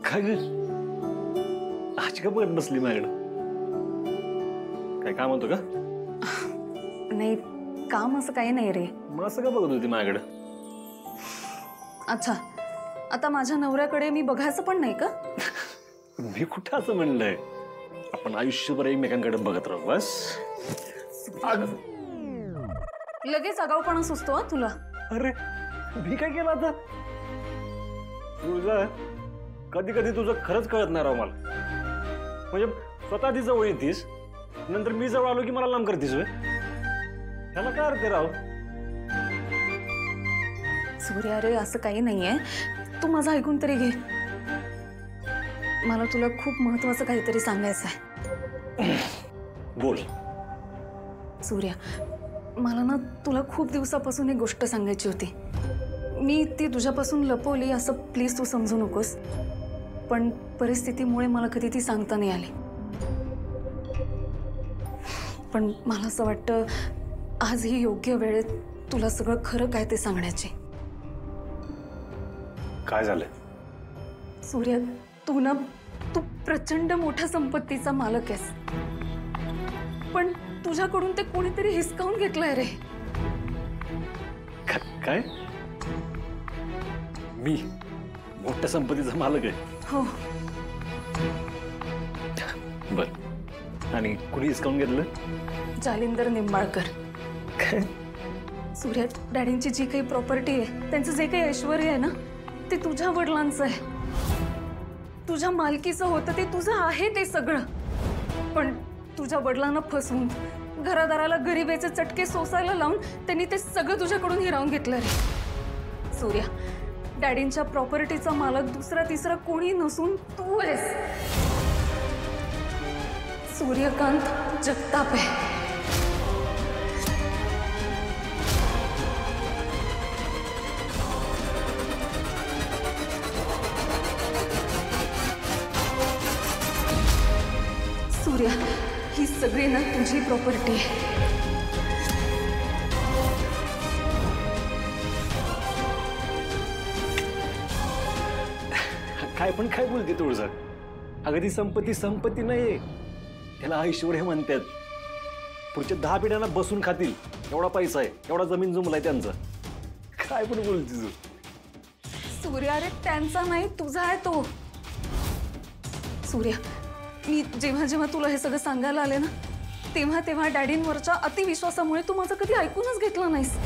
काय ग आज का बघत बसली माझ्याकडे? काय काम होतं का? नाही, काम असं काही नाही रे. मग असं का बघत होती माझ्याकडे? अच्छा, आता माझ्या नवऱ्याकडे मी बघायचं पण नाही का? मी कुठं असं म्हणलंय. आपण आयुष्यभर एकमेकांकडे बघत राहू बस. लगेच आगाऊपणा सुचतो हा तुला. अरे मी काय केलं आता? तुझं कधी कधी तुझं खरंच कळत नाही राव मला. म्हणजे स्वतः ती जवळ येतीस, नंतर मी जवळ आलो की मला लांब करतीस. त्याला काय अर्थ राव? सूर्या रे, असं काही नाहीये. तू माझं ऐकून तरी घे. मला तुला खूप महत्वाचं काहीतरी सांगायचं आहे. बोल. सूर्या, मला ना तुला खूप दिवसापासून एक गोष्ट सांगायची होती. मी ती तुझ्यापासून लपवली असं प्लीज तू समजू नकोस. पण परिस्थितीमुळे मला कधी ती सांगता नाही आली. पण मला असं वाटतं आज ही योग्य वेळेत तुला सगळं खरं काय ते सांगण्याची. काय झालं? सूर्या, तू प्रचंड मोठ्या संपत्तीचा मालक आहेस. पण तुझ्याकडून ते कोणीतरी हिसकावून घेतलंय रे. काय? मी मोठ्या संपत्तीचा मालक आहे? हो. बर, आणि कुणी हिसकावून घेतलं? जालिंदर निंबाळकर. काय? सूर्या, डॅडींची जी काही प्रॉपर्टी आहे, त्यांचं जे काही ऐश्वर आहे ना, ते तुझ्या वडिलांचं आहे. तुझ्या मालकीचं होतं, ते तुझं आहे ते सगळं. पण तुझ्या वडिलांना फसवून घरादाराला गरिबीचे चटके सोसायला लावून त्यांनी ते सगळं तुझ्याकडून हिरावून घेतलं रे. सूर्या, डॅडींच्या प्रॉपर्टीचा मालक दुसरा तिसरा कोणी नसून तू आहेस. सूर्यकांत जगताप आहे. सूर्या, ही सगळी ना तुझी प्रॉपर्टी आहे. काय पण काय बोलते तुळजा? अगं ती संपत्ती नाही, त्याला ऐश्वर्य म्हणतात. पुढच्या 10 पिढ्यांना बसून खातील एवढा पैसा आहे, एवढा जमीन जुमलाय त्यांचा. काय पण बोलते तू? सूर्या रे, त्यांचा नाही, तुझा आहे तो. सूर्या, मी जेव्हा तुला हे सगळं सांगायला आले ना, तेव्हा डॅडींवरच्या अतिविश्वासामुळे तू माझं कधी ऐकूनच घेतलं नाहीस.